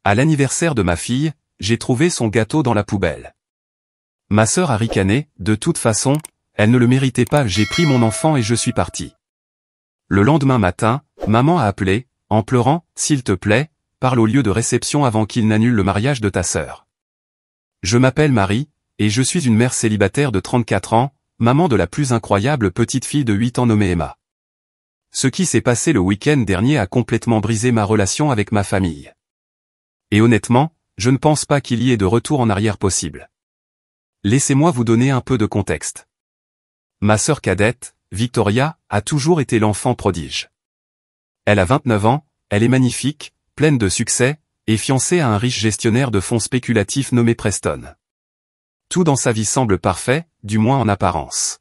À l'anniversaire de ma fille, j'ai trouvé son gâteau dans la poubelle. Ma sœur a ricané, de toute façon, elle ne le méritait pas, j'ai pris mon enfant et je suis parti. Le lendemain matin, maman a appelé, en pleurant, s'il te plaît, parle au lieu de réception avant qu'il n'annule le mariage de ta sœur. Je m'appelle Marie, et je suis une mère célibataire de 34 ans, maman de la plus incroyable petite fille de 8 ans nommée Emma. Ce qui s'est passé le week-end dernier a complètement brisé ma relation avec ma famille. Et honnêtement, je ne pense pas qu'il y ait de retour en arrière possible. Laissez-moi vous donner un peu de contexte. Ma sœur cadette, Victoria, a toujours été l'enfant prodige. Elle a 29 ans, elle est magnifique, pleine de succès, et fiancée à un riche gestionnaire de fonds spéculatifs nommé Preston. Tout dans sa vie semble parfait, du moins en apparence.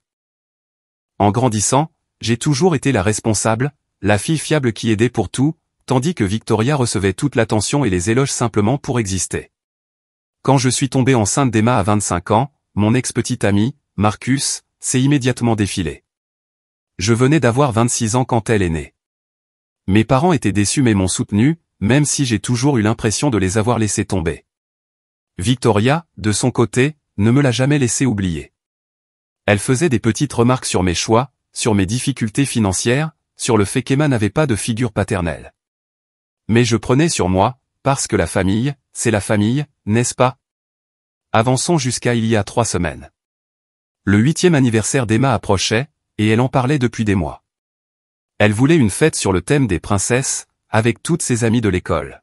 En grandissant, j'ai toujours été la responsable, la fille fiable qui aidait pour tout, tandis que Victoria recevait toute l'attention et les éloges simplement pour exister. Quand je suis tombé enceinte d'Emma à 25 ans, mon ex-petit ami, Marcus, s'est immédiatement défilé. Je venais d'avoir 26 ans quand elle est née. Mes parents étaient déçus mais m'ont soutenu, même si j'ai toujours eu l'impression de les avoir laissés tomber. Victoria, de son côté, ne me l'a jamais laissé oublier. Elle faisait des petites remarques sur mes choix, sur mes difficultés financières, sur le fait qu'Emma n'avait pas de figure paternelle. Mais je prenais sur moi, parce que la famille, c'est la famille, n'est-ce pas? Avançons jusqu'à il y a 3 semaines. Le 8e anniversaire d'Emma approchait, et elle en parlait depuis des mois. Elle voulait une fête sur le thème des princesses, avec toutes ses amies de l'école.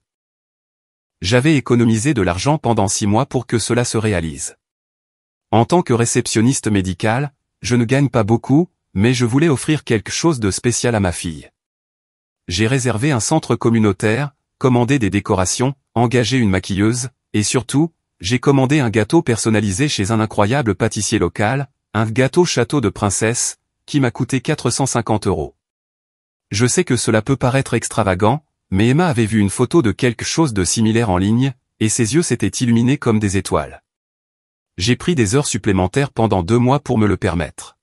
J'avais économisé de l'argent pendant 6 mois pour que cela se réalise. En tant que réceptionniste médicale, je ne gagne pas beaucoup, mais je voulais offrir quelque chose de spécial à ma fille. J'ai réservé un centre communautaire, commandé des décorations, engagé une maquilleuse, et surtout, j'ai commandé un gâteau personnalisé chez un incroyable pâtissier local, un gâteau château de princesse, qui m'a coûté 450 €. Je sais que cela peut paraître extravagant, mais Emma avait vu une photo de quelque chose de similaire en ligne, et ses yeux s'étaient illuminés comme des étoiles. J'ai pris des heures supplémentaires pendant 2 mois pour me le permettre.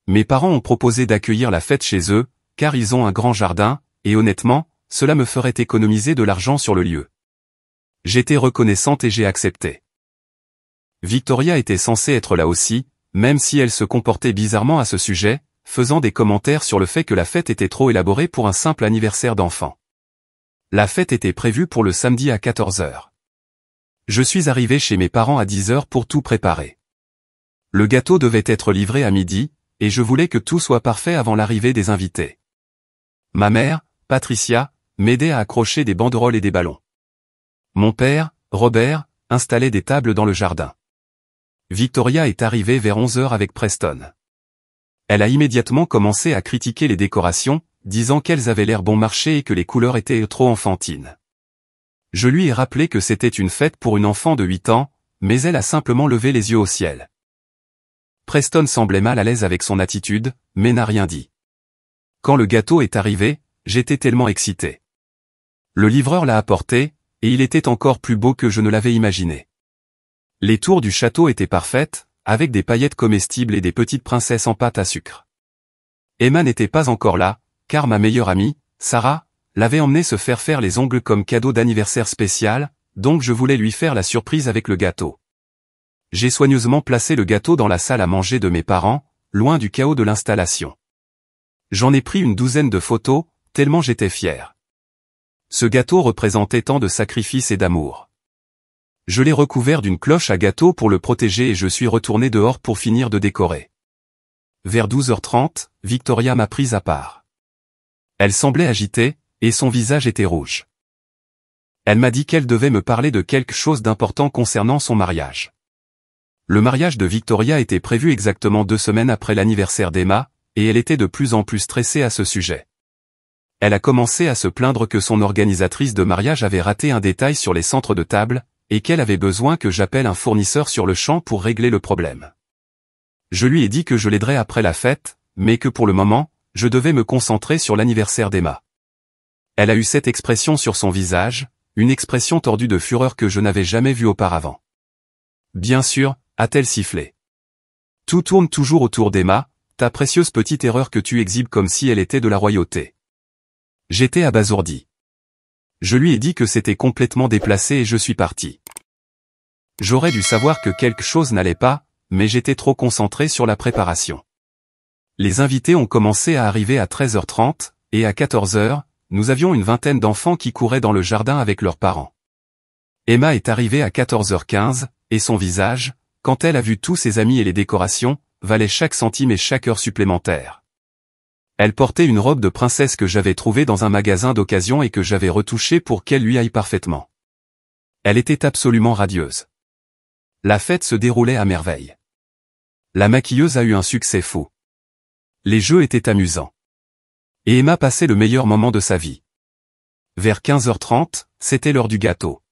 Mes parents ont proposé d'accueillir la fête chez eux, car ils ont un grand jardin, et honnêtement, cela me ferait économiser de l'argent sur le lieu. J'étais reconnaissante et j'ai accepté. Victoria était censée être là aussi, même si elle se comportait bizarrement à ce sujet, faisant des commentaires sur le fait que la fête était trop élaborée pour un simple anniversaire d'enfant. La fête était prévue pour le samedi à 14 h. Je suis arrivé chez mes parents à 10 h pour tout préparer. Le gâteau devait être livré à midi, et je voulais que tout soit parfait avant l'arrivée des invités. Ma mère, Patricia, m'aidait à accrocher des banderoles et des ballons. Mon père, Robert, installait des tables dans le jardin. Victoria est arrivée vers 11 h avec Preston. Elle a immédiatement commencé à critiquer les décorations, disant qu'elles avaient l'air bon marché et que les couleurs étaient trop enfantines. Je lui ai rappelé que c'était une fête pour une enfant de 8 ans, mais elle a simplement levé les yeux au ciel. Preston semblait mal à l'aise avec son attitude, mais n'a rien dit. Quand le gâteau est arrivé, j'étais tellement excité. Le livreur l'a apporté, et il était encore plus beau que je ne l'avais imaginé. Les tours du château étaient parfaites, avec des paillettes comestibles et des petites princesses en pâte à sucre. Emma n'était pas encore là, car ma meilleure amie, Sarah, l'avait emmenée se faire les ongles comme cadeau d'anniversaire spécial, donc je voulais lui faire la surprise avec le gâteau. J'ai soigneusement placé le gâteau dans la salle à manger de mes parents, loin du chaos de l'installation. J'en ai pris une douzaine de photos, tellement j'étais fier. Ce gâteau représentait tant de sacrifices et d'amour. Je l'ai recouvert d'une cloche à gâteau pour le protéger et je suis retourné dehors pour finir de décorer. Vers 12 h 30, Victoria m'a prise à part. Elle semblait agitée, et son visage était rouge. Elle m'a dit qu'elle devait me parler de quelque chose d'important concernant son mariage. Le mariage de Victoria était prévu exactement 2 semaines après l'anniversaire d'Emma, et elle était de plus en plus stressée à ce sujet. Elle a commencé à se plaindre que son organisatrice de mariage avait raté un détail sur les centres de table, et qu'elle avait besoin que j'appelle un fournisseur sur le champ pour régler le problème. Je lui ai dit que je l'aiderais après la fête, mais que pour le moment, je devais me concentrer sur l'anniversaire d'Emma. Elle a eu cette expression sur son visage, une expression tordue de fureur que je n'avais jamais vue auparavant. Bien sûr, a-t-elle sifflé. Tout tourne toujours autour d'Emma, ta précieuse petite erreur que tu exhibes comme si elle était de la royauté. J'étais abasourdi. Je lui ai dit que c'était complètement déplacé et je suis parti. J'aurais dû savoir que quelque chose n'allait pas, mais j'étais trop concentré sur la préparation. Les invités ont commencé à arriver à 13h30, et à 14h, nous avions une vingtaine d'enfants qui couraient dans le jardin avec leurs parents. Emma est arrivée à 14h15, et son visage, quand elle a vu tous ses amis et les décorations, valait chaque centime et chaque heure supplémentaire. Elle portait une robe de princesse que j'avais trouvée dans un magasin d'occasion et que j'avais retouchée pour qu'elle lui aille parfaitement. Elle était absolument radieuse. La fête se déroulait à merveille. La maquilleuse a eu un succès fou. Les jeux étaient amusants. Et Emma passait le meilleur moment de sa vie. Vers 15h30, c'était l'heure du gâteau.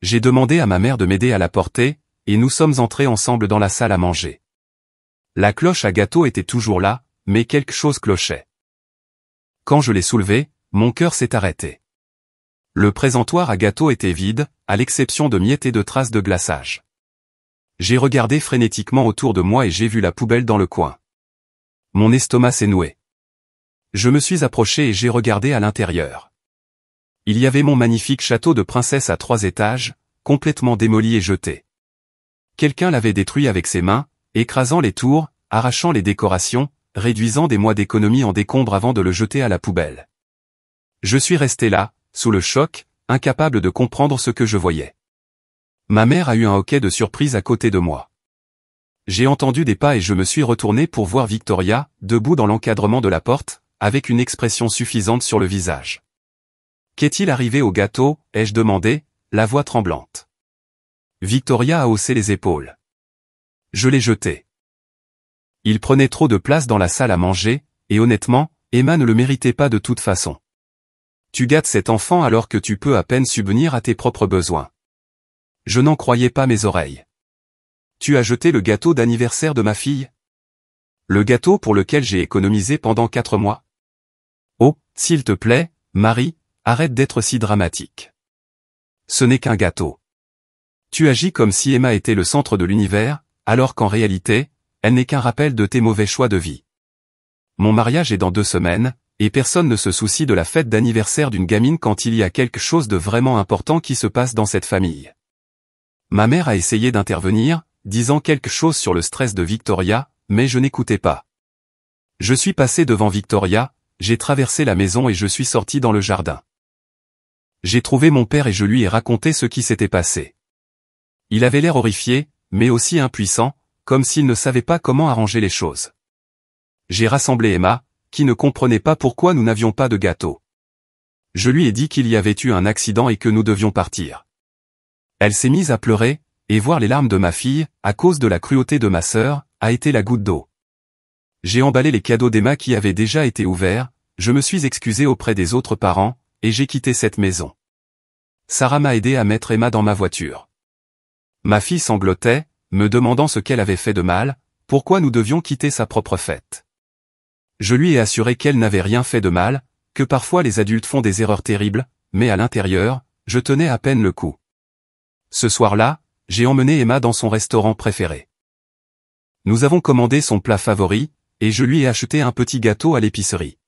J'ai demandé à ma mère de m'aider à la porter, et nous sommes entrés ensemble dans la salle à manger. La cloche à gâteau était toujours là, mais quelque chose clochait. Quand je l'ai soulevée, mon cœur s'est arrêté. Le présentoir à gâteau était vide, à l'exception de miettes et de traces de glaçage. J'ai regardé frénétiquement autour de moi et j'ai vu la poubelle dans le coin. Mon estomac s'est noué. Je me suis approché et j'ai regardé à l'intérieur. Il y avait mon magnifique château de princesse à 3 étages, complètement démoli et jeté. Quelqu'un l'avait détruit avec ses mains, écrasant les tours, arrachant les décorations, réduisant des mois d'économie en décombres avant de le jeter à la poubelle. Je suis resté là, sous le choc, incapable de comprendre ce que je voyais. Ma mère a eu un hoquet de surprise à côté de moi. J'ai entendu des pas et je me suis retourné pour voir Victoria, debout dans l'encadrement de la porte, avec une expression suffisante sur le visage. « Qu'est-il arrivé au gâteau ?» ai-je demandé, la voix tremblante. Victoria a haussé les épaules. Je l'ai jeté. Il prenait trop de place dans la salle à manger, et honnêtement, Emma ne le méritait pas de toute façon. Tu gâtes cet enfant alors que tu peux à peine subvenir à tes propres besoins. Je n'en croyais pas mes oreilles. Tu as jeté le gâteau d'anniversaire de ma fille? Le gâteau pour lequel j'ai économisé pendant 4 mois? Oh, s'il te plaît, Marie, arrête d'être si dramatique. Ce n'est qu'un gâteau. Tu agis comme si Emma était le centre de l'univers, alors qu'en réalité, elle n'est qu'un rappel de tes mauvais choix de vie. Mon mariage est dans 2 semaines, et personne ne se soucie de la fête d'anniversaire d'une gamine quand il y a quelque chose de vraiment important qui se passe dans cette famille. Ma mère a essayé d'intervenir, disant quelque chose sur le stress de Victoria, mais je n'écoutais pas. Je suis passé devant Victoria, j'ai traversé la maison et je suis sorti dans le jardin. J'ai trouvé mon père et je lui ai raconté ce qui s'était passé. Il avait l'air horrifié, mais aussi impuissant, comme s'il ne savait pas comment arranger les choses. J'ai rassemblé Emma, qui ne comprenait pas pourquoi nous n'avions pas de gâteau. Je lui ai dit qu'il y avait eu un accident et que nous devions partir. Elle s'est mise à pleurer, et voir les larmes de ma fille, à cause de la cruauté de ma sœur, a été la goutte d'eau. J'ai emballé les cadeaux d'Emma qui avaient déjà été ouverts, je me suis excusé auprès des autres parents, et j'ai quitté cette maison. Sarah m'a aidé à mettre Emma dans ma voiture. Ma fille sanglotait, me demandant ce qu'elle avait fait de mal, pourquoi nous devions quitter sa propre fête. Je lui ai assuré qu'elle n'avait rien fait de mal, que parfois les adultes font des erreurs terribles, mais à l'intérieur, je tenais à peine le coup. Ce soir-là, j'ai emmené Emma dans son restaurant préféré. Nous avons commandé son plat favori, et je lui ai acheté un petit gâteau à l'épicerie.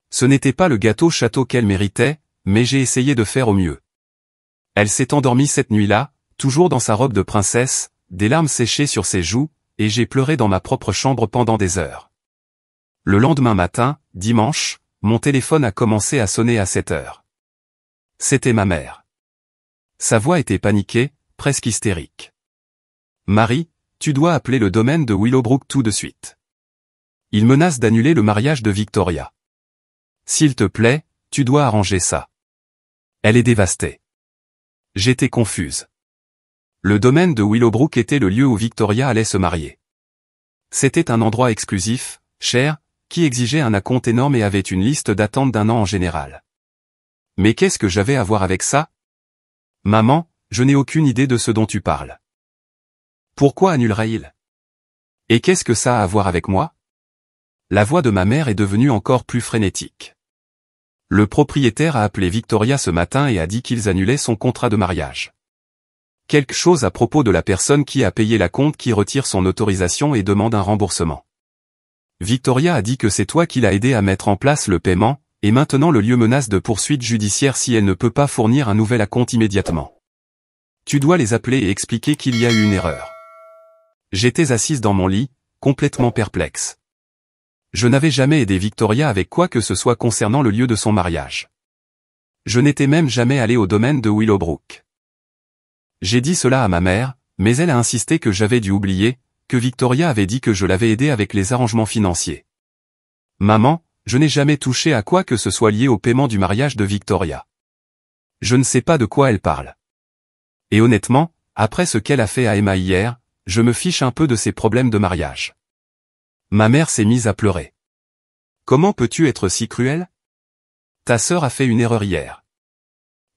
Ce n'était pas le gâteau château qu'elle méritait, mais j'ai essayé de faire au mieux. Elle s'est endormie cette nuit-là, toujours dans sa robe de princesse, des larmes séchées sur ses joues, et j'ai pleuré dans ma propre chambre pendant des heures. Le lendemain matin, dimanche, mon téléphone a commencé à sonner à 7 heures. C'était ma mère. Sa voix était paniquée, presque hystérique. « Marie, tu dois appeler le domaine de Willowbrook tout de suite. Il menace d'annuler le mariage de Victoria. S'il te plaît, tu dois arranger ça. Elle est dévastée. » J'étais confuse. Le domaine de Willowbrook était le lieu où Victoria allait se marier. C'était un endroit exclusif, cher, qui exigeait un acompte énorme et avait une liste d'attente d'1 an en général. Mais qu'est-ce que j'avais à voir avec ça? Maman, je n'ai aucune idée de ce dont tu parles. Pourquoi annulerait-il? Et qu'est-ce que ça a à voir avec moi? La voix de ma mère est devenue encore plus frénétique. Le propriétaire a appelé Victoria ce matin et a dit qu'ils annulaient son contrat de mariage. Quelque chose à propos de la personne qui a payé l'acompte qui retire son autorisation et demande un remboursement. Victoria a dit que c'est toi qui l'as aidé à mettre en place le paiement, et maintenant le lieu menace de poursuites judiciaires si elle ne peut pas fournir un nouvel acompte immédiatement. Tu dois les appeler et expliquer qu'il y a eu une erreur. J'étais assise dans mon lit, complètement perplexe. Je n'avais jamais aidé Victoria avec quoi que ce soit concernant le lieu de son mariage. Je n'étais même jamais allé au domaine de Willowbrook. J'ai dit cela à ma mère, mais elle a insisté que j'avais dû oublier, que Victoria avait dit que je l'avais aidé avec les arrangements financiers. Maman, je n'ai jamais touché à quoi que ce soit lié au paiement du mariage de Victoria. Je ne sais pas de quoi elle parle. Et honnêtement, après ce qu'elle a fait à Emma hier, je me fiche un peu de ses problèmes de mariage. Ma mère s'est mise à pleurer. Comment peux-tu être si cruel? Ta sœur a fait une erreur hier.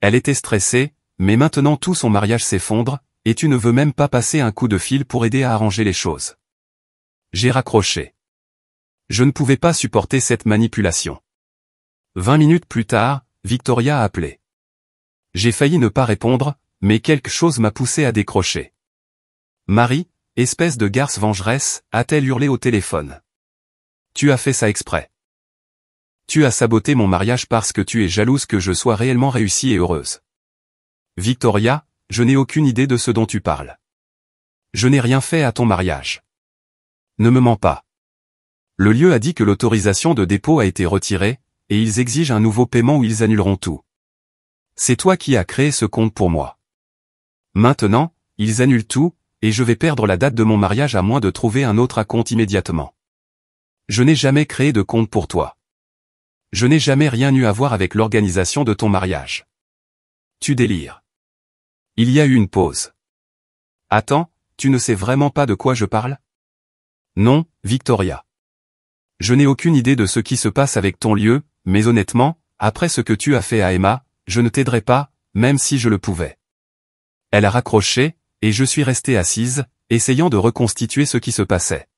Elle était stressée, mais maintenant tout son mariage s'effondre, et tu ne veux même pas passer un coup de fil pour aider à arranger les choses. J'ai raccroché. Je ne pouvais pas supporter cette manipulation. 20 minutes plus tard, Victoria a appelé. J'ai failli ne pas répondre, mais quelque chose m'a poussé à décrocher. Marie, espèce de garce vengeresse, a-t-elle hurlé au téléphone. Tu as fait ça exprès. Tu as saboté mon mariage parce que tu es jalouse que je sois réellement réussie et heureuse. Victoria, je n'ai aucune idée de ce dont tu parles. Je n'ai rien fait à ton mariage. Ne me mens pas. Le lieu a dit que l'autorisation de dépôt a été retirée, et ils exigent un nouveau paiement ou ils annuleront tout. C'est toi qui as créé ce compte pour moi. Maintenant, ils annulent tout, et je vais perdre la date de mon mariage à moins de trouver un autre acompte immédiatement. Je n'ai jamais créé de compte pour toi. Je n'ai jamais rien eu à voir avec l'organisation de ton mariage. Tu délires. Il y a eu une pause. Attends, tu ne sais vraiment pas de quoi je parle? Non, Victoria. Je n'ai aucune idée de ce qui se passe avec ton lieu, mais honnêtement, après ce que tu as fait à Emma, je ne t'aiderai pas, même si je le pouvais. Elle a raccroché, et je suis restée assise, essayant de reconstituer ce qui se passait.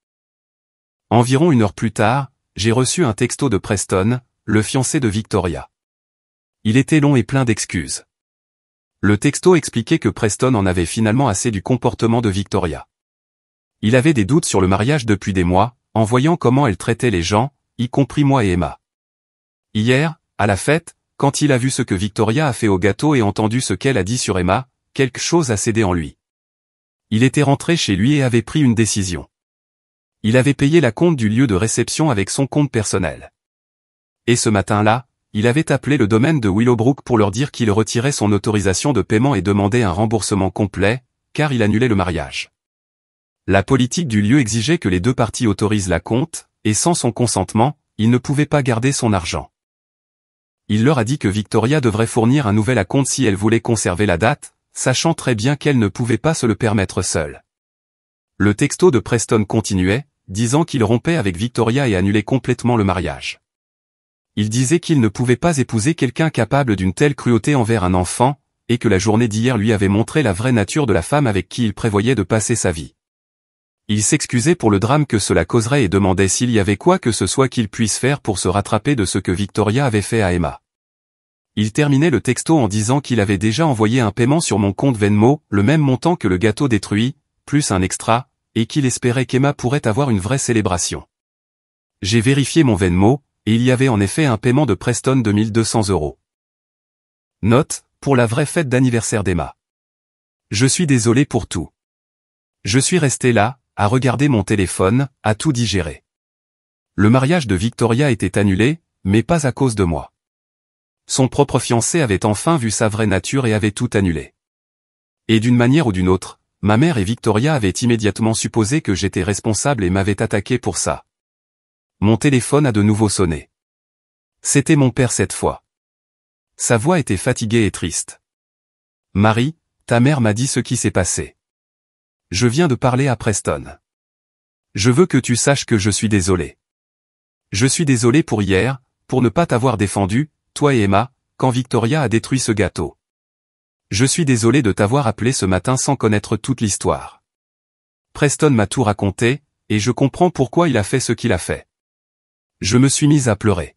Environ 1 heure plus tard, j'ai reçu un texto de Preston, le fiancé de Victoria. Il était long et plein d'excuses. Le texto expliquait que Preston en avait finalement assez du comportement de Victoria. Il avait des doutes sur le mariage depuis des mois, en voyant comment elle traitait les gens, y compris moi et Emma. Hier, à la fête, quand il a vu ce que Victoria a fait au gâteau et entendu ce qu'elle a dit sur Emma, quelque chose a cédé en lui. Il était rentré chez lui et avait pris une décision. Il avait payé la compte du lieu de réception avec son compte personnel. Et ce matin-là, il avait appelé le domaine de Willowbrook pour leur dire qu'il retirait son autorisation de paiement et demandait un remboursement complet, car il annulait le mariage. La politique du lieu exigeait que les deux parties autorisent l'acompte, et sans son consentement, il ne pouvait pas garder son argent. Il leur a dit que Victoria devrait fournir un nouvel acompte si elle voulait conserver la date, sachant très bien qu'elle ne pouvait pas se le permettre seule. Le texto de Preston continuait, disant qu'il rompait avec Victoria et annulait complètement le mariage. Il disait qu'il ne pouvait pas épouser quelqu'un capable d'une telle cruauté envers un enfant, et que la journée d'hier lui avait montré la vraie nature de la femme avec qui il prévoyait de passer sa vie. Il s'excusait pour le drame que cela causerait et demandait s'il y avait quoi que ce soit qu'il puisse faire pour se rattraper de ce que Victoria avait fait à Emma. Il terminait le texto en disant qu'il avait déjà envoyé un paiement sur mon compte Venmo, le même montant que le gâteau détruit, plus un extra, et qu'il espérait qu'Emma pourrait avoir une vraie célébration. J'ai vérifié mon Venmo, et il y avait en effet un paiement de Preston de 1200 €. Note, pour la vraie fête d'anniversaire d'Emma. Je suis désolé pour tout. Je suis resté là, à regarder mon téléphone, à tout digérer. Le mariage de Victoria était annulé, mais pas à cause de moi. Son propre fiancé avait enfin vu sa vraie nature et avait tout annulé. Et d'une manière ou d'une autre, ma mère et Victoria avaient immédiatement supposé que j'étais responsable et m'avaient attaqué pour ça. Mon téléphone a de nouveau sonné. C'était mon père cette fois. Sa voix était fatiguée et triste. Marie, ta mère m'a dit ce qui s'est passé. Je viens de parler à Preston. Je veux que tu saches que je suis désolé. Je suis désolé pour hier, pour ne pas t'avoir défendu, toi et Emma, quand Victoria a détruit ce gâteau. Je suis désolé de t'avoir appelé ce matin sans connaître toute l'histoire. Preston m'a tout raconté, et je comprends pourquoi il a fait ce qu'il a fait. Je me suis mise à pleurer.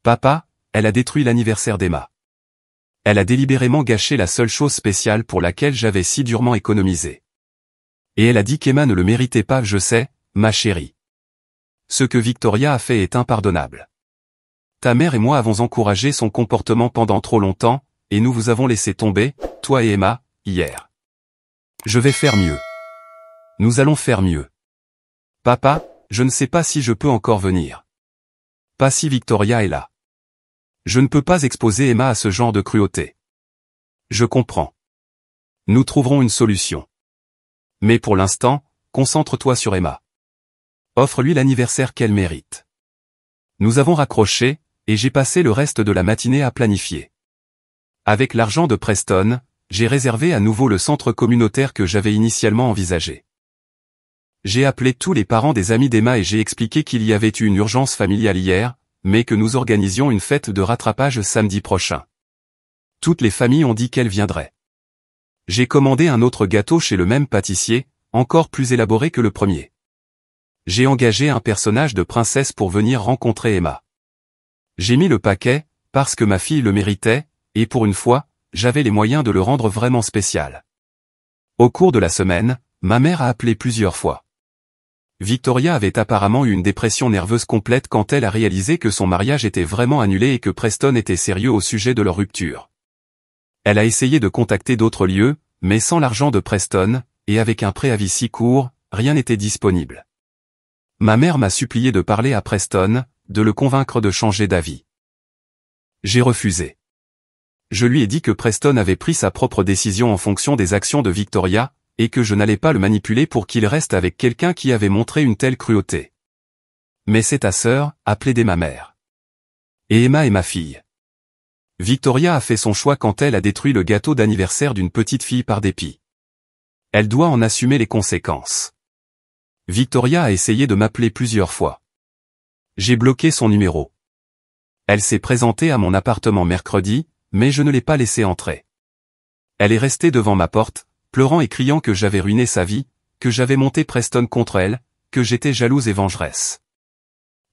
Papa, elle a détruit l'anniversaire d'Emma. Elle a délibérément gâché la seule chose spéciale pour laquelle j'avais si durement économisé. Et elle a dit qu'Emma ne le méritait pas, je sais, ma chérie. Ce que Victoria a fait est impardonnable. ta mère et moi avons encouragé son comportement pendant trop longtemps, et nous vous avons laissé tomber, toi et Emma, hier. Je vais faire mieux. Nous allons faire mieux. Papa, je ne sais pas si je peux encore venir. Pas si Victoria est là. Je ne peux pas exposer Emma à ce genre de cruauté. Je comprends. Nous trouverons une solution. Mais pour l'instant, concentre-toi sur Emma. Offre-lui l'anniversaire qu'elle mérite. Nous avons raccroché, et j'ai passé le reste de la matinée à planifier. Avec l'argent de Preston, j'ai réservé à nouveau le centre communautaire que j'avais initialement envisagé. J'ai appelé tous les parents des amis d'Emma et j'ai expliqué qu'il y avait eu une urgence familiale hier, mais que nous organisions une fête de rattrapage samedi prochain. Toutes les familles ont dit qu'elles viendraient. J'ai commandé un autre gâteau chez le même pâtissier, encore plus élaboré que le premier. J'ai engagé un personnage de princesse pour venir rencontrer Emma. J'ai mis le paquet, parce que ma fille le méritait, et pour une fois, j'avais les moyens de le rendre vraiment spécial. Au cours de la semaine, ma mère a appelé plusieurs fois. Victoria avait apparemment eu une dépression nerveuse complète quand elle a réalisé que son mariage était vraiment annulé et que Preston était sérieux au sujet de leur rupture. Elle a essayé de contacter d'autres lieux, mais sans l'argent de Preston, et avec un préavis si court, rien n'était disponible. Ma mère m'a supplié de parler à Preston, de le convaincre de changer d'avis. J'ai refusé. Je lui ai dit que Preston avait pris sa propre décision en fonction des actions de Victoria, et que je n'allais pas le manipuler pour qu'il reste avec quelqu'un qui avait montré une telle cruauté. Mais c'est ta sœur, a plaidé ma mère. Et Emma est ma fille. Victoria a fait son choix quand elle a détruit le gâteau d'anniversaire d'une petite fille par dépit. Elle doit en assumer les conséquences. Victoria a essayé de m'appeler plusieurs fois. J'ai bloqué son numéro. Elle s'est présentée à mon appartement mercredi, mais je ne l'ai pas laissée entrer. Elle est restée devant ma porte, pleurant et criant que j'avais ruiné sa vie, que j'avais monté Preston contre elle, que j'étais jalouse et vengeresse.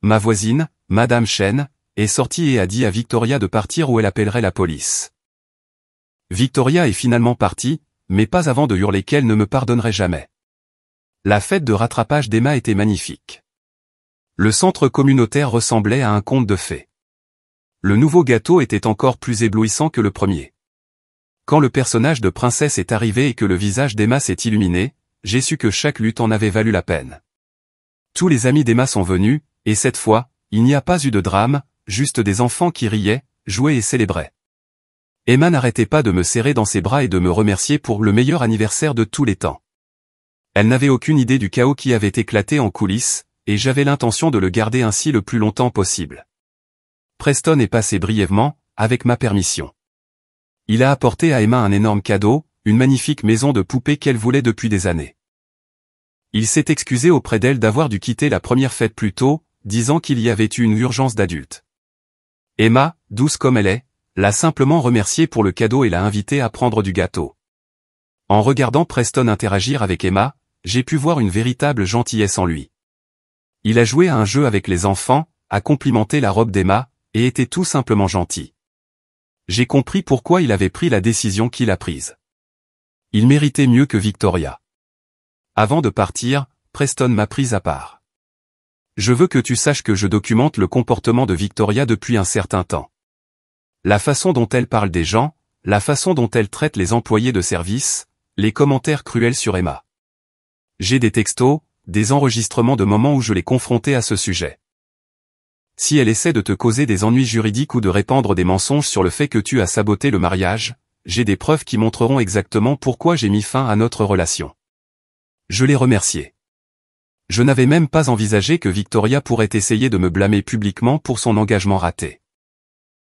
Ma voisine, Madame Chen, est sortie et a dit à Victoria de partir ou elle appellerait la police. Victoria est finalement partie, mais pas avant de hurler qu'elle ne me pardonnerait jamais. La fête de rattrapage d'Emma était magnifique. Le centre communautaire ressemblait à un conte de fées. Le nouveau gâteau était encore plus éblouissant que le premier. Quand le personnage de princesse est arrivé et que le visage d'Emma s'est illuminé, j'ai su que chaque lutte en avait valu la peine. Tous les amis d'Emma sont venus, et cette fois, il n'y a pas eu de drame, juste des enfants qui riaient, jouaient et célébraient. Emma n'arrêtait pas de me serrer dans ses bras et de me remercier pour le meilleur anniversaire de tous les temps. Elle n'avait aucune idée du chaos qui avait éclaté en coulisses, et j'avais l'intention de le garder ainsi le plus longtemps possible. Preston est passé brièvement, avec ma permission. Il a apporté à Emma un énorme cadeau, une magnifique maison de poupée qu'elle voulait depuis des années. Il s'est excusé auprès d'elle d'avoir dû quitter la première fête plus tôt, disant qu'il y avait eu une urgence d'adulte. Emma, douce comme elle est, l'a simplement remercié pour le cadeau et l'a invité à prendre du gâteau. En regardant Preston interagir avec Emma, j'ai pu voir une véritable gentillesse en lui. Il a joué à un jeu avec les enfants, a complimenté la robe d'Emma, et était tout simplement gentil. J'ai compris pourquoi il avait pris la décision qu'il a prise. Il méritait mieux que Victoria. Avant de partir, Preston m'a prise à part. Je veux que tu saches que je documente le comportement de Victoria depuis un certain temps. La façon dont elle parle des gens, la façon dont elle traite les employés de service, les commentaires cruels sur Emma. J'ai des textos, des enregistrements de moments où je l'ai confrontée à ce sujet. Si elle essaie de te causer des ennuis juridiques ou de répandre des mensonges sur le fait que tu as saboté le mariage, j'ai des preuves qui montreront exactement pourquoi j'ai mis fin à notre relation. Je l'ai remerciée. Je n'avais même pas envisagé que Victoria pourrait essayer de me blâmer publiquement pour son engagement raté.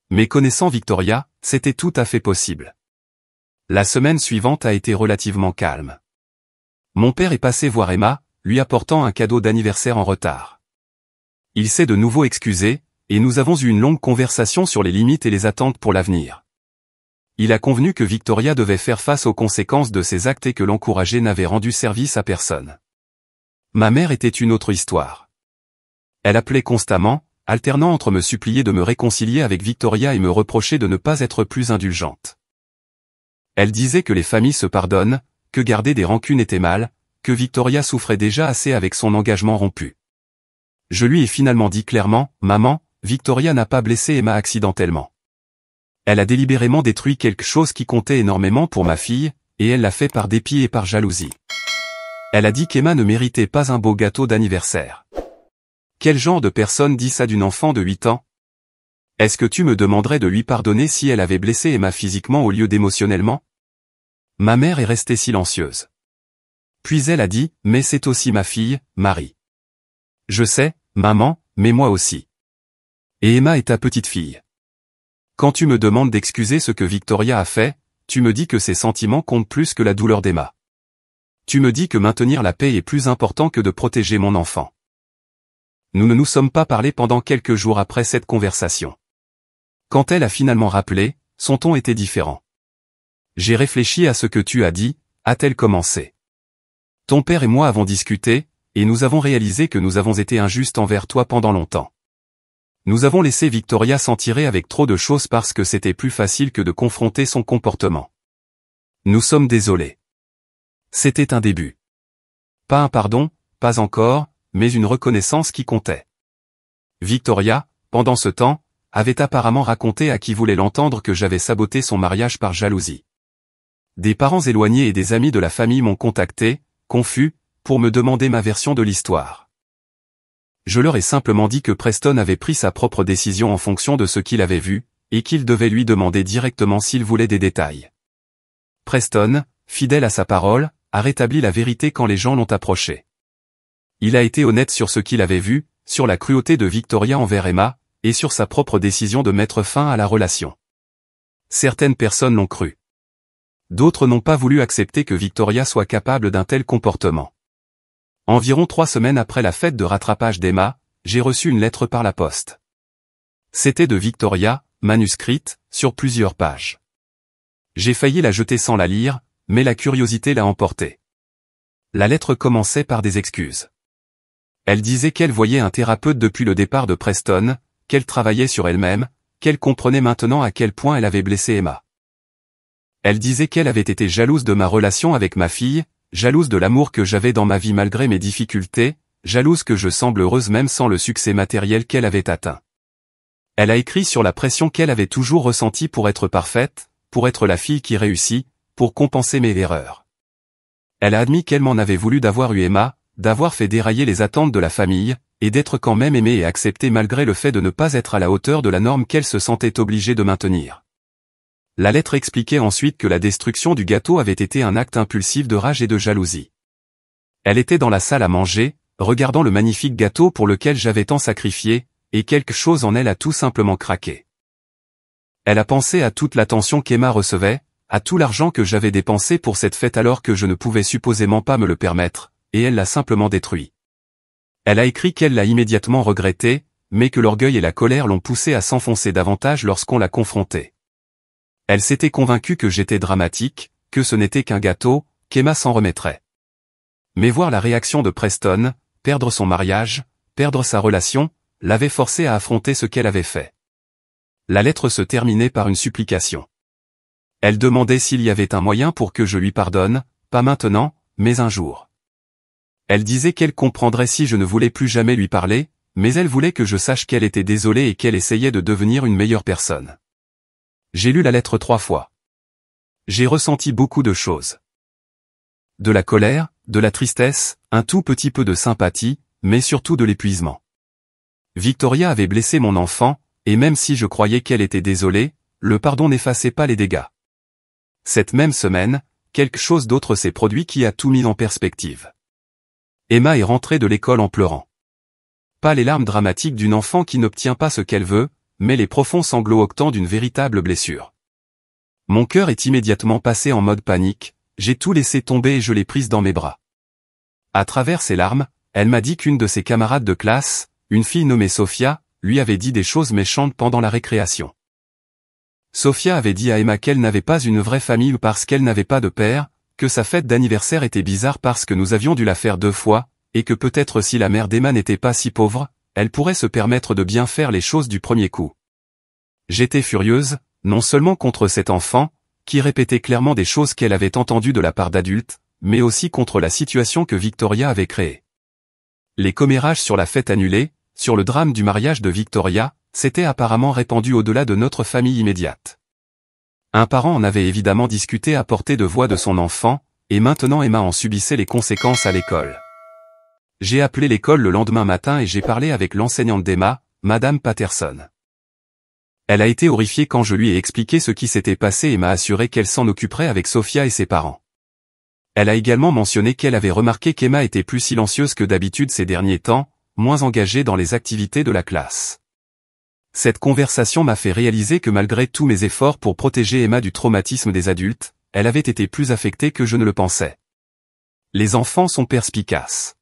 Mais connaissant Victoria, c'était tout à fait possible. La semaine suivante a été relativement calme. Mon père est passé voir Emma, lui apportant un cadeau d'anniversaire en retard. Il s'est de nouveau excusé, et nous avons eu une longue conversation sur les limites et les attentes pour l'avenir. Il a convenu que Victoria devait faire face aux conséquences de ses actes et que l'encourager n'avait rendu service à personne. Ma mère était une autre histoire. Elle appelait constamment, alternant entre me supplier de me réconcilier avec Victoria et me reprocher de ne pas être plus indulgente. Elle disait que les familles se pardonnent, que garder des rancunes était mal, que Victoria souffrait déjà assez avec son engagement rompu. Je lui ai finalement dit clairement, « Maman, Victoria n'a pas blessé Emma accidentellement. Elle a délibérément détruit quelque chose qui comptait énormément pour ma fille, et elle l'a fait par dépit et par jalousie. Elle a dit qu'Emma ne méritait pas un beau gâteau d'anniversaire. Quel genre de personne dit ça d'une enfant de 8 ans? Est-ce que tu me demanderais de lui pardonner si elle avait blessé Emma physiquement au lieu d'émotionnellement? Ma mère est restée silencieuse. Puis elle a dit, mais c'est aussi ma fille, Marie. Je sais, maman, mais moi aussi. Et Emma est ta petite fille. Quand tu me demandes d'excuser ce que Victoria a fait, tu me dis que ses sentiments comptent plus que la douleur d'Emma. Tu me dis que maintenir la paix est plus important que de protéger mon enfant. Nous ne nous sommes pas parlé pendant quelques jours après cette conversation. Quand elle a finalement rappelé, son ton était différent. J'ai réfléchi à ce que tu as dit, a-t-elle commencé. Ton père et moi avons discuté, et nous avons réalisé que nous avons été injustes envers toi pendant longtemps. Nous avons laissé Victoria s'en tirer avec trop de choses parce que c'était plus facile que de confronter son comportement. Nous sommes désolés. C'était un début. Pas un pardon, pas encore, mais une reconnaissance qui comptait. Victoria, pendant ce temps, avait apparemment raconté à qui voulait l'entendre que j'avais saboté son mariage par jalousie. Des parents éloignés et des amis de la famille m'ont contacté, confus, pour me demander ma version de l'histoire. Je leur ai simplement dit que Preston avait pris sa propre décision en fonction de ce qu'il avait vu, et qu'il devait lui demander directement s'il voulait des détails. Preston, fidèle à sa parole, a rétabli la vérité quand les gens l'ont approché. Il a été honnête sur ce qu'il avait vu, sur la cruauté de Victoria envers Emma, et sur sa propre décision de mettre fin à la relation. Certaines personnes l'ont cru. D'autres n'ont pas voulu accepter que Victoria soit capable d'un tel comportement. Environ 3 semaines après la fête de rattrapage d'Emma, j'ai reçu une lettre par la poste. C'était de Victoria, manuscrite, sur plusieurs pages. J'ai failli la jeter sans la lire, mais la curiosité l'a emportée. La lettre commençait par des excuses. Elle disait qu'elle voyait un thérapeute depuis le départ de Preston, qu'elle travaillait sur elle-même, qu'elle comprenait maintenant à quel point elle avait blessé Emma. Elle disait qu'elle avait été jalouse de ma relation avec ma fille, jalouse de l'amour que j'avais dans ma vie malgré mes difficultés, jalouse que je semble heureuse même sans le succès matériel qu'elle avait atteint. Elle a écrit sur la pression qu'elle avait toujours ressentie pour être parfaite, pour être la fille qui réussit, pour compenser mes erreurs. Elle a admis qu'elle m'en avait voulu d'avoir eu Emma, d'avoir fait dérailler les attentes de la famille, et d'être quand même aimée et acceptée malgré le fait de ne pas être à la hauteur de la norme qu'elle se sentait obligée de maintenir. La lettre expliquait ensuite que la destruction du gâteau avait été un acte impulsif de rage et de jalousie. Elle était dans la salle à manger, regardant le magnifique gâteau pour lequel j'avais tant sacrifié, et quelque chose en elle a tout simplement craqué. Elle a pensé à toute l'attention qu'Emma recevait, à tout l'argent que j'avais dépensé pour cette fête alors que je ne pouvais supposément pas me le permettre, et elle l'a simplement détruit. Elle a écrit qu'elle l'a immédiatement regretté, mais que l'orgueil et la colère l'ont poussée à s'enfoncer davantage lorsqu'on l'a confrontée. Elle s'était convaincue que j'étais dramatique, que ce n'était qu'un gâteau, qu'Emma s'en remettrait. Mais voir la réaction de Preston, perdre son mariage, perdre sa relation, l'avait forcée à affronter ce qu'elle avait fait. La lettre se terminait par une supplication. Elle demandait s'il y avait un moyen pour que je lui pardonne, pas maintenant, mais un jour. Elle disait qu'elle comprendrait si je ne voulais plus jamais lui parler, mais elle voulait que je sache qu'elle était désolée et qu'elle essayait de devenir une meilleure personne. J'ai lu la lettre 3 fois. J'ai ressenti beaucoup de choses. De la colère, de la tristesse, un tout petit peu de sympathie, mais surtout de l'épuisement. Victoria avait blessé mon enfant, et même si je croyais qu'elle était désolée, le pardon n'effaçait pas les dégâts. Cette même semaine, quelque chose d'autre s'est produit qui a tout mis en perspective. Emma est rentrée de l'école en pleurant. Pas les larmes dramatiques d'une enfant qui n'obtient pas ce qu'elle veut, mais les profonds sanglots octants d'une véritable blessure. Mon cœur est immédiatement passé en mode panique, j'ai tout laissé tomber et je l'ai prise dans mes bras. À travers ses larmes, elle m'a dit qu'une de ses camarades de classe, une fille nommée Sophia, lui avait dit des choses méchantes pendant la récréation. Sophia avait dit à Emma qu'elle n'avait pas une vraie famille parce qu'elle n'avait pas de père, que sa fête d'anniversaire était bizarre parce que nous avions dû la faire 2 fois, et que peut-être si la mère d'Emma n'était pas si pauvre, elle pourrait se permettre de bien faire les choses du premier coup. J'étais furieuse, non seulement contre cet enfant, qui répétait clairement des choses qu'elle avait entendues de la part d'adultes, mais aussi contre la situation que Victoria avait créée. Les commérages sur la fête annulée, sur le drame du mariage de Victoria, s'était apparemment répandue au-delà de notre famille immédiate. Un parent en avait évidemment discuté à portée de voix de son enfant, et maintenant Emma en subissait les conséquences à l'école. J'ai appelé l'école le lendemain matin et j'ai parlé avec l'enseignante d'Emma, Madame Patterson. Elle a été horrifiée quand je lui ai expliqué ce qui s'était passé et m'a assuré qu'elle s'en occuperait avec Sophia et ses parents. Elle a également mentionné qu'elle avait remarqué qu'Emma était plus silencieuse que d'habitude ces derniers temps, moins engagée dans les activités de la classe. Cette conversation m'a fait réaliser que malgré tous mes efforts pour protéger Emma du traumatisme des adultes, elle avait été plus affectée que je ne le pensais. Les enfants sont perspicaces.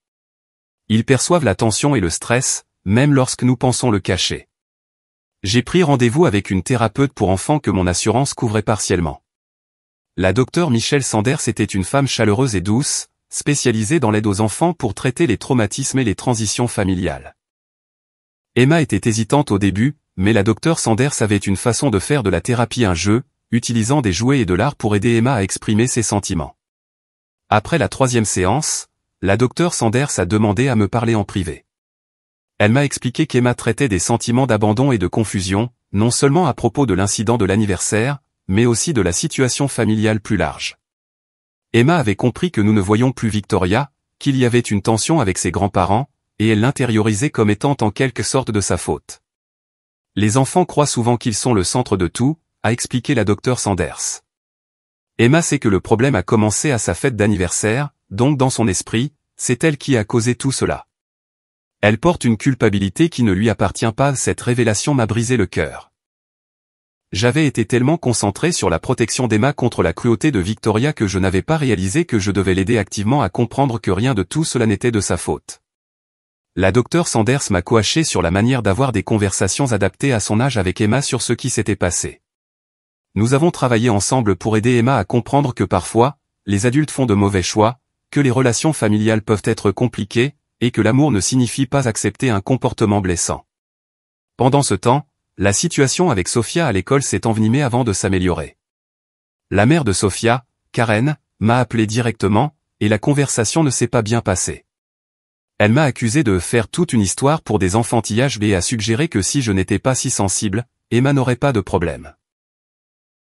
Ils perçoivent la tension et le stress, même lorsque nous pensons le cacher. J'ai pris rendez-vous avec une thérapeute pour enfants que mon assurance couvrait partiellement. La docteure Michelle Sanders était une femme chaleureuse et douce, spécialisée dans l'aide aux enfants pour traiter les traumatismes et les transitions familiales. Emma était hésitante au début, mais la docteure Sanders avait une façon de faire de la thérapie un jeu, utilisant des jouets et de l'art pour aider Emma à exprimer ses sentiments. Après la 3e séance, la docteure Sanders a demandé à me parler en privé. Elle m'a expliqué qu'Emma traitait des sentiments d'abandon et de confusion, non seulement à propos de l'incident de l'anniversaire, mais aussi de la situation familiale plus large. Emma avait compris que nous ne voyions plus Victoria, qu'il y avait une tension avec ses grands-parents, et elle l'intériorisait comme étant en quelque sorte de sa faute. Les enfants croient souvent qu'ils sont le centre de tout, a expliqué la docteure Sanders. Emma sait que le problème a commencé à sa fête d'anniversaire, donc dans son esprit, c'est elle qui a causé tout cela. Elle porte une culpabilité qui ne lui appartient pas, cette révélation m'a brisé le cœur. J'avais été tellement concentré sur la protection d'Emma contre la cruauté de Victoria que je n'avais pas réalisé que je devais l'aider activement à comprendre que rien de tout cela n'était de sa faute. La docteure Sanders m'a coaché sur la manière d'avoir des conversations adaptées à son âge avec Emma sur ce qui s'était passé. Nous avons travaillé ensemble pour aider Emma à comprendre que parfois, les adultes font de mauvais choix, que les relations familiales peuvent être compliquées, et que l'amour ne signifie pas accepter un comportement blessant. Pendant ce temps, la situation avec Sophia à l'école s'est envenimée avant de s'améliorer. La mère de Sophia, Karen, m'a appelé directement, et la conversation ne s'est pas bien passée. Elle m'a accusé de faire toute une histoire pour des enfantillages et a suggéré que si je n'étais pas si sensible, Emma n'aurait pas de problème.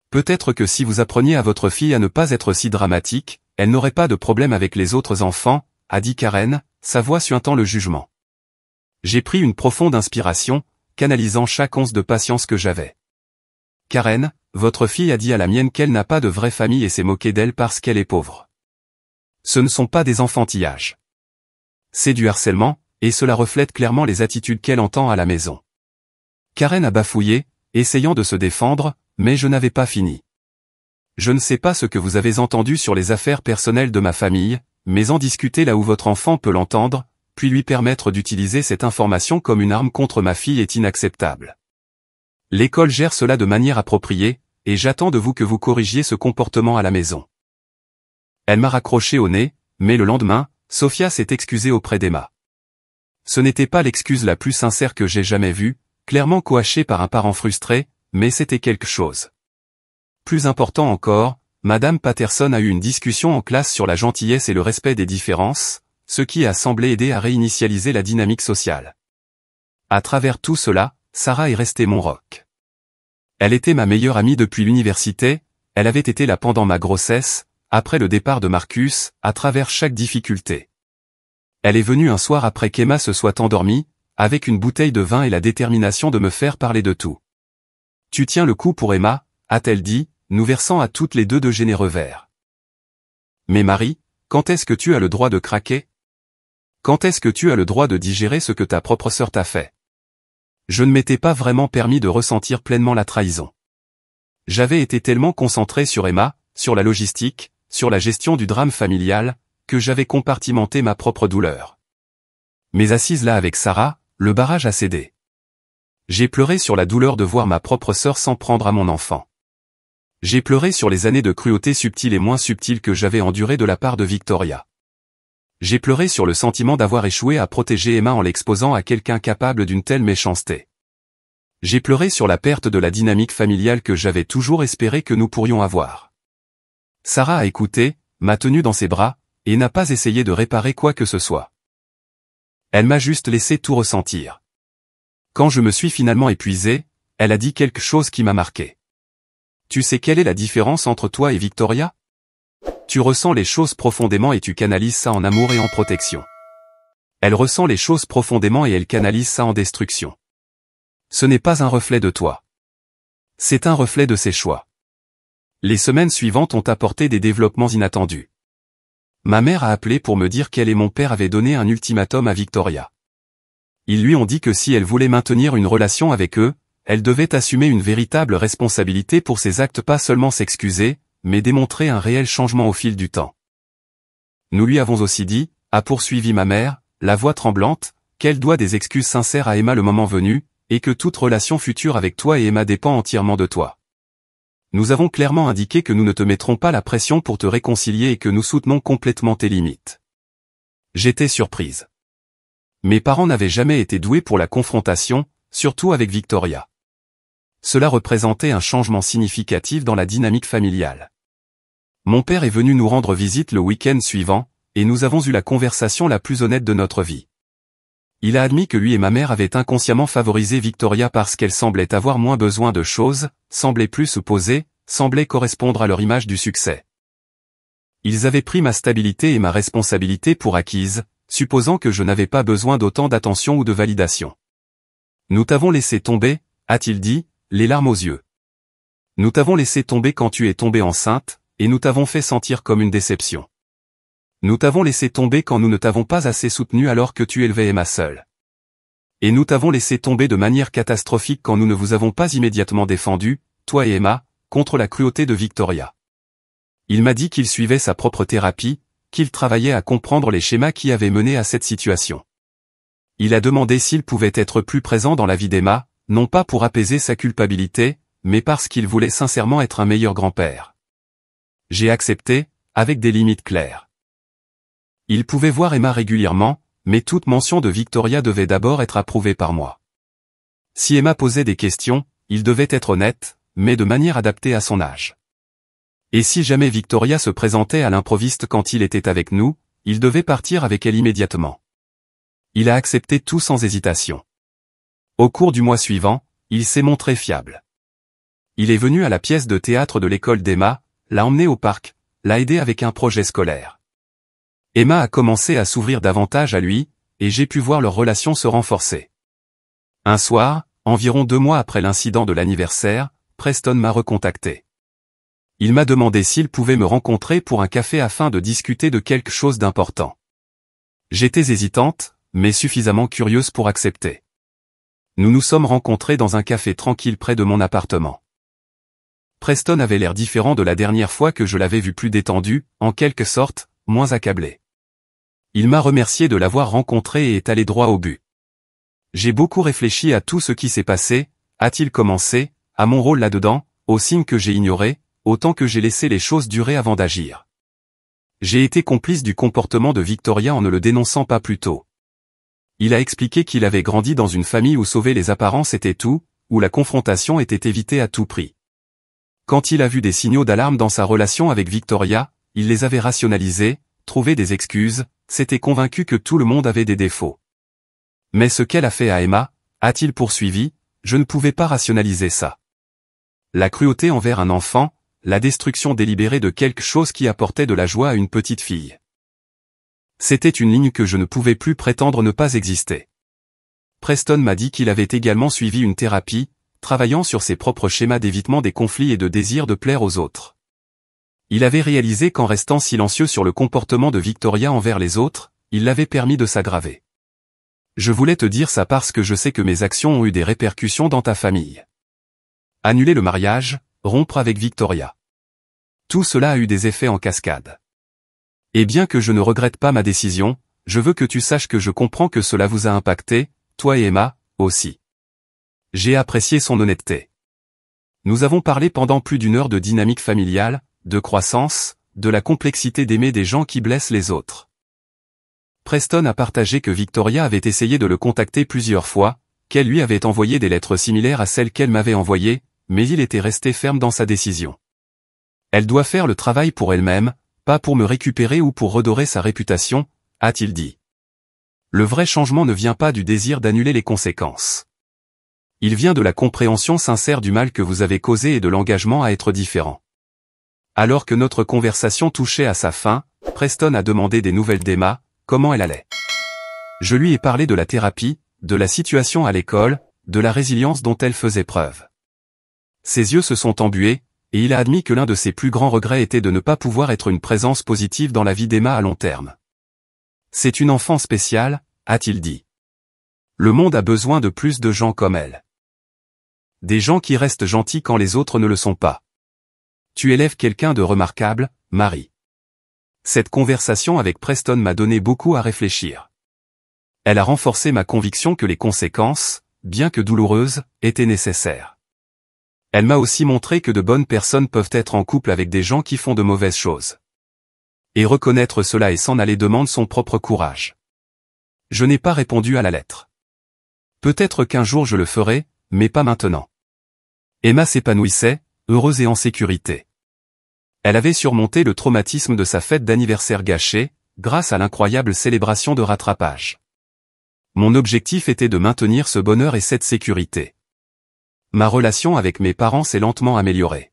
Peut-être que si vous appreniez à votre fille à ne pas être si dramatique, elle n'aurait pas de problème avec les autres enfants, a dit Karen, sa voix suintant le jugement. J'ai pris une profonde inspiration, canalisant chaque once de patience que j'avais. Karen, votre fille a dit à la mienne qu'elle n'a pas de vraie famille et s'est moquée d'elle parce qu'elle est pauvre. Ce ne sont pas des enfantillages. C'est du harcèlement, et cela reflète clairement les attitudes qu'elle entend à la maison. Karen a bafouillé, essayant de se défendre, mais je n'avais pas fini. Je ne sais pas ce que vous avez entendu sur les affaires personnelles de ma famille, mais en discuter là où votre enfant peut l'entendre, puis lui permettre d'utiliser cette information comme une arme contre ma fille est inacceptable. L'école gère cela de manière appropriée, et j'attends de vous que vous corrigiez ce comportement à la maison. Elle m'a raccroché au nez, mais le lendemain, Sophia s'est excusée auprès d'Emma. Ce n'était pas l'excuse la plus sincère que j'ai jamais vue, clairement coachée par un parent frustré, mais c'était quelque chose. Plus important encore, Madame Patterson a eu une discussion en classe sur la gentillesse et le respect des différences, ce qui a semblé aider à réinitialiser la dynamique sociale. À travers tout cela, Sarah est restée mon roc. Elle était ma meilleure amie depuis l'université, elle avait été là pendant ma grossesse, après le départ de Marcus, à travers chaque difficulté. Elle est venue un soir après qu'Emma se soit endormie, avec une bouteille de vin et la détermination de me faire parler de tout. Tu tiens le coup pour Emma, a-t-elle dit, nous versant à toutes les deux de généreux verres. Mais Marie, quand est-ce que tu as le droit de craquer? Quand est-ce que tu as le droit de digérer ce que ta propre sœur t'a fait? Je ne m'étais pas vraiment permis de ressentir pleinement la trahison. J'avais été tellement concentré sur Emma, sur la logistique, sur la gestion du drame familial, que j'avais compartimenté ma propre douleur. Mais assise là avec Sarah, le barrage a cédé. J'ai pleuré sur la douleur de voir ma propre sœur s'en prendre à mon enfant. J'ai pleuré sur les années de cruauté subtile et moins subtile que j'avais endurées de la part de Victoria. J'ai pleuré sur le sentiment d'avoir échoué à protéger Emma en l'exposant à quelqu'un capable d'une telle méchanceté. J'ai pleuré sur la perte de la dynamique familiale que j'avais toujours espéré que nous pourrions avoir. Sarah a écouté, m'a tenu dans ses bras, et n'a pas essayé de réparer quoi que ce soit. Elle m'a juste laissé tout ressentir. Quand je me suis finalement épuisé, elle a dit quelque chose qui m'a marqué. Tu sais quelle est la différence entre toi et Victoria? Tu ressens les choses profondément et tu canalises ça en amour et en protection. Elle ressent les choses profondément et elle canalise ça en destruction. Ce n'est pas un reflet de toi. C'est un reflet de ses choix. Les semaines suivantes ont apporté des développements inattendus. Ma mère a appelé pour me dire qu'elle et mon père avaient donné un ultimatum à Victoria. Ils lui ont dit que si elle voulait maintenir une relation avec eux, elle devait assumer une véritable responsabilité pour ses actes, pas seulement s'excuser, mais démontrer un réel changement au fil du temps. Nous lui avons aussi dit, a poursuivi ma mère, la voix tremblante, qu'elle doit des excuses sincères à Emma le moment venu, et que toute relation future avec toi et Emma dépend entièrement de toi. Nous avons clairement indiqué que nous ne te mettrons pas la pression pour te réconcilier et que nous soutenons complètement tes limites. J'étais surprise. Mes parents n'avaient jamais été doués pour la confrontation, surtout avec Victoria. Cela représentait un changement significatif dans la dynamique familiale. Mon père est venu nous rendre visite le week-end suivant, et nous avons eu la conversation la plus honnête de notre vie. Il a admis que lui et ma mère avaient inconsciemment favorisé Victoria parce qu'elle semblait avoir moins besoin de choses, semblait plus se poser, semblait correspondre à leur image du succès. Ils avaient pris ma stabilité et ma responsabilité pour acquises, supposant que je n'avais pas besoin d'autant d'attention ou de validation. Nous t'avons laissé tomber, a-t-il dit, les larmes aux yeux. Nous t'avons laissé tomber quand tu es tombée enceinte, et nous t'avons fait sentir comme une déception. Nous t'avons laissé tomber quand nous ne t'avons pas assez soutenu alors que tu élevais Emma seule. Et nous t'avons laissé tomber de manière catastrophique quand nous ne vous avons pas immédiatement défendu, toi et Emma, contre la cruauté de Victoria. Il m'a dit qu'il suivait sa propre thérapie, qu'il travaillait à comprendre les schémas qui avaient mené à cette situation. Il a demandé s'il pouvait être plus présent dans la vie d'Emma, non pas pour apaiser sa culpabilité, mais parce qu'il voulait sincèrement être un meilleur grand-père. J'ai accepté, avec des limites claires. Il pouvait voir Emma régulièrement, mais toute mention de Victoria devait d'abord être approuvée par moi. Si Emma posait des questions, il devait être honnête, mais de manière adaptée à son âge. Et si jamais Victoria se présentait à l'improviste quand il était avec nous, il devait partir avec elle immédiatement. Il a accepté tout sans hésitation. Au cours du mois suivant, il s'est montré fiable. Il est venu à la pièce de théâtre de l'école d'Emma, l'a emmenée au parc, l'a aidé avec un projet scolaire. Emma a commencé à s'ouvrir davantage à lui, et j'ai pu voir leur relation se renforcer. Un soir, environ 2 mois après l'incident de l'anniversaire, Preston m'a recontacté. Il m'a demandé s'il pouvait me rencontrer pour un café afin de discuter de quelque chose d'important. J'étais hésitante, mais suffisamment curieuse pour accepter. Nous nous sommes rencontrés dans un café tranquille près de mon appartement. Preston avait l'air différent de la dernière fois que je l'avais vu, plus détendu, en quelque sorte, moins accablé. Il m'a remercié de l'avoir rencontré et est allé droit au but. J'ai beaucoup réfléchi à tout ce qui s'est passé, a-t-il commencé, à mon rôle là-dedans, aux signes que j'ai ignorés, autant que j'ai laissé les choses durer avant d'agir. J'ai été complice du comportement de Victoria en ne le dénonçant pas plus tôt. Il a expliqué qu'il avait grandi dans une famille où sauver les apparences était tout, où la confrontation était évitée à tout prix. Quand il a vu des signaux d'alarme dans sa relation avec Victoria, il les avait rationalisés, trouvé des excuses, s'était convaincu que tout le monde avait des défauts. Mais ce qu'elle a fait à Emma, a-t-il poursuivi, je ne pouvais pas rationaliser ça. La cruauté envers un enfant, la destruction délibérée de quelque chose qui apportait de la joie à une petite fille. C'était une ligne que je ne pouvais plus prétendre ne pas exister. Preston m'a dit qu'il avait également suivi une thérapie, travaillant sur ses propres schémas d'évitement des conflits et de désir de plaire aux autres. Il avait réalisé qu'en restant silencieux sur le comportement de Victoria envers les autres, il l'avait permis de s'aggraver. Je voulais te dire ça parce que je sais que mes actions ont eu des répercussions dans ta famille. Annuler le mariage, rompre avec Victoria. Tout cela a eu des effets en cascade. Et bien que je ne regrette pas ma décision, je veux que tu saches que je comprends que cela vous a impacté, toi et Emma, aussi. J'ai apprécié son honnêteté. Nous avons parlé pendant plus d'1 heure de dynamique familiale, de croissance, de la complexité d'aimer des gens qui blessent les autres. Preston a partagé que Victoria avait essayé de le contacter plusieurs fois, qu'elle lui avait envoyé des lettres similaires à celles qu'elle m'avait envoyées, mais il était resté ferme dans sa décision. Elle doit faire le travail pour elle-même, pas pour me récupérer ou pour redorer sa réputation, a-t-il dit. Le vrai changement ne vient pas du désir d'annuler les conséquences. Il vient de la compréhension sincère du mal que vous avez causé et de l'engagement à être différent. Alors que notre conversation touchait à sa fin, Preston a demandé des nouvelles d'Emma, comment elle allait. Je lui ai parlé de la thérapie, de la situation à l'école, de la résilience dont elle faisait preuve. Ses yeux se sont embués, et il a admis que l'un de ses plus grands regrets était de ne pas pouvoir être une présence positive dans la vie d'Emma à long terme. C'est une enfant spéciale, a-t-il dit. Le monde a besoin de plus de gens comme elle. Des gens qui restent gentils quand les autres ne le sont pas. Tu élèves quelqu'un de remarquable, Marie. Cette conversation avec Preston m'a donné beaucoup à réfléchir. Elle a renforcé ma conviction que les conséquences, bien que douloureuses, étaient nécessaires. Elle m'a aussi montré que de bonnes personnes peuvent être en couple avec des gens qui font de mauvaises choses. Et reconnaître cela et s'en aller demande son propre courage. Je n'ai pas répondu à la lettre. Peut-être qu'un jour je le ferai, mais pas maintenant. Emma s'épanouissait, heureuse et en sécurité. Elle avait surmonté le traumatisme de sa fête d'anniversaire gâchée, grâce à l'incroyable célébration de rattrapage. Mon objectif était de maintenir ce bonheur et cette sécurité. Ma relation avec mes parents s'est lentement améliorée.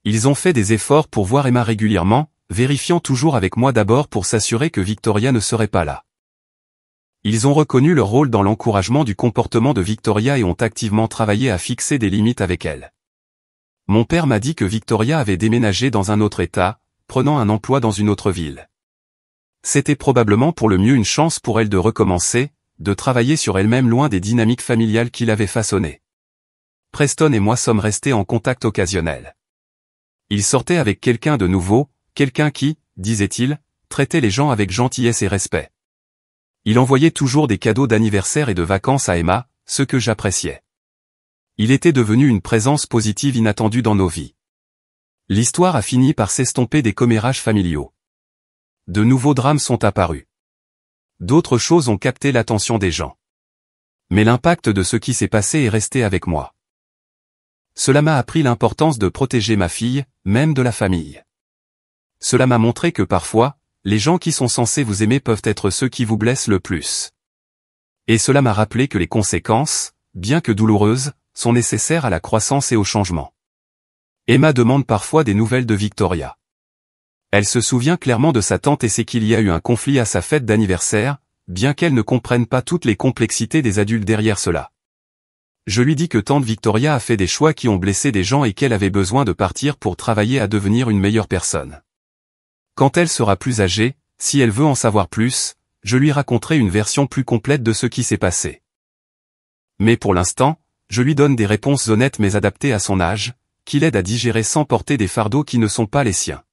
Ils ont fait des efforts pour voir Emma régulièrement, vérifiant toujours avec moi d'abord pour s'assurer que Victoria ne serait pas là. Ils ont reconnu leur rôle dans l'encouragement du comportement de Victoria et ont activement travaillé à fixer des limites avec elle. Mon père m'a dit que Victoria avait déménagé dans un autre état, prenant un emploi dans une autre ville. C'était probablement pour le mieux une chance pour elle de recommencer, de travailler sur elle-même loin des dynamiques familiales qui l'avaient façonnée. Preston et moi sommes restés en contact occasionnel. Il sortait avec quelqu'un de nouveau, quelqu'un qui, disait-il, traitait les gens avec gentillesse et respect. Il envoyait toujours des cadeaux d'anniversaire et de vacances à Emma, ce que j'appréciais. Il était devenu une présence positive inattendue dans nos vies. L'histoire a fini par s'estomper des commérages familiaux. De nouveaux drames sont apparus. D'autres choses ont capté l'attention des gens. Mais l'impact de ce qui s'est passé est resté avec moi. Cela m'a appris l'importance de protéger ma fille, même de la famille. Cela m'a montré que parfois, les gens qui sont censés vous aimer peuvent être ceux qui vous blessent le plus. Et cela m'a rappelé que les conséquences, bien que douloureuses, sont nécessaires à la croissance et au changement. Emma demande parfois des nouvelles de Victoria. Elle se souvient clairement de sa tante et sait qu'il y a eu un conflit à sa fête d'anniversaire, bien qu'elle ne comprenne pas toutes les complexités des adultes derrière cela. Je lui dis que tante Victoria a fait des choix qui ont blessé des gens et qu'elle avait besoin de partir pour travailler à devenir une meilleure personne. Quand elle sera plus âgée, si elle veut en savoir plus, je lui raconterai une version plus complète de ce qui s'est passé. Mais pour l'instant, je lui donne des réponses honnêtes mais adaptées à son âge, qui l'aident à digérer sans porter des fardeaux qui ne sont pas les siens.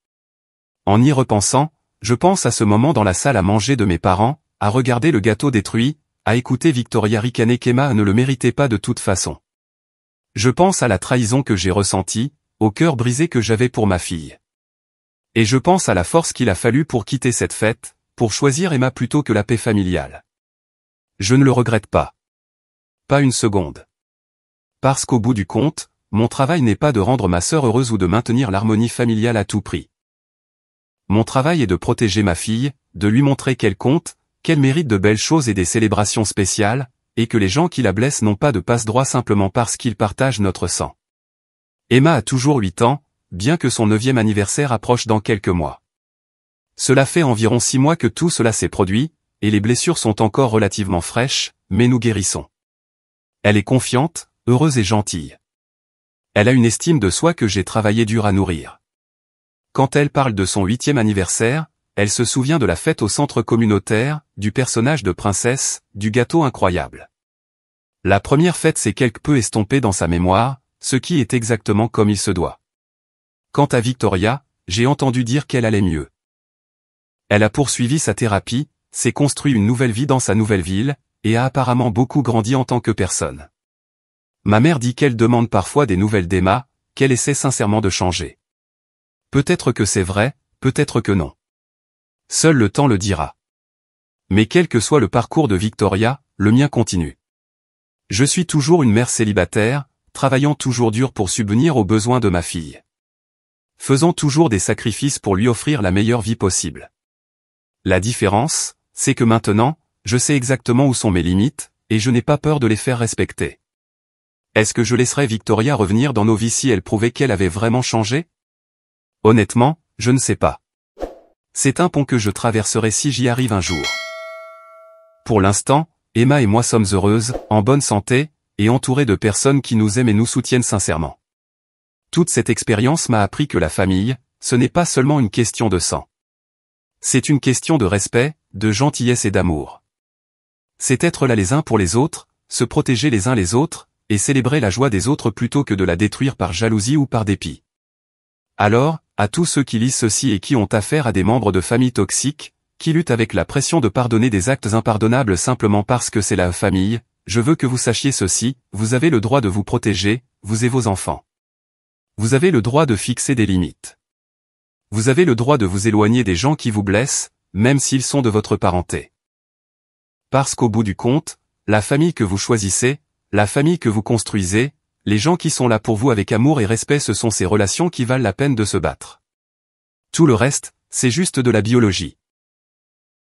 En y repensant, je pense à ce moment dans la salle à manger de mes parents, à regarder le gâteau détruit, à écouter Victoria ricaner qu'Emma ne le méritait pas de toute façon. Je pense à la trahison que j'ai ressentie, au cœur brisé que j'avais pour ma fille. Et je pense à la force qu'il a fallu pour quitter cette fête, pour choisir Emma plutôt que la paix familiale. Je ne le regrette pas. Pas une seconde. Parce qu'au bout du compte, mon travail n'est pas de rendre ma sœur heureuse ou de maintenir l'harmonie familiale à tout prix. Mon travail est de protéger ma fille, de lui montrer qu'elle compte, qu'elle mérite de belles choses et des célébrations spéciales, et que les gens qui la blessent n'ont pas de passe-droit simplement parce qu'ils partagent notre sang. Emma a toujours 8 ans, bien que son 9e anniversaire approche dans quelques mois. Cela fait environ 6 mois que tout cela s'est produit, et les blessures sont encore relativement fraîches, mais nous guérissons. Elle est confiante, heureuse et gentille. Elle a une estime de soi que j'ai travaillé dur à nourrir. Quand elle parle de son 8e anniversaire, elle se souvient de la fête au centre communautaire, du personnage de princesse, du gâteau incroyable. La première fête s'est quelque peu estompée dans sa mémoire, ce qui est exactement comme il se doit. Quant à Victoria, j'ai entendu dire qu'elle allait mieux. Elle a poursuivi sa thérapie, s'est construit une nouvelle vie dans sa nouvelle ville, et a apparemment beaucoup grandi en tant que personne. Ma mère dit qu'elle demande parfois des nouvelles d'Emma, qu'elle essaie sincèrement de changer. Peut-être que c'est vrai, peut-être que non. Seul le temps le dira. Mais quel que soit le parcours de Victoria, le mien continue. Je suis toujours une mère célibataire, travaillant toujours dur pour subvenir aux besoins de ma fille. Faisant toujours des sacrifices pour lui offrir la meilleure vie possible. La différence, c'est que maintenant, je sais exactement où sont mes limites, et je n'ai pas peur de les faire respecter. Est-ce que je laisserais Victoria revenir dans nos vies si elle prouvait qu'elle avait vraiment changé? Honnêtement, je ne sais pas. C'est un pont que je traverserai si j'y arrive un jour. Pour l'instant, Emma et moi sommes heureuses, en bonne santé, et entourées de personnes qui nous aiment et nous soutiennent sincèrement. Toute cette expérience m'a appris que la famille, ce n'est pas seulement une question de sang. C'est une question de respect, de gentillesse et d'amour. C'est être là les uns pour les autres, se protéger les uns les autres, et célébrer la joie des autres plutôt que de la détruire par jalousie ou par dépit. Alors, à tous ceux qui lisent ceci et qui ont affaire à des membres de famille toxiques, qui luttent avec la pression de pardonner des actes impardonnables simplement parce que c'est la famille, je veux que vous sachiez ceci, vous avez le droit de vous protéger, vous et vos enfants. Vous avez le droit de fixer des limites. Vous avez le droit de vous éloigner des gens qui vous blessent, même s'ils sont de votre parenté. Parce qu'au bout du compte, la famille que vous choisissez, la famille que vous construisez, les gens qui sont là pour vous avec amour et respect, ce sont ces relations qui valent la peine de se battre. Tout le reste, c'est juste de la biologie.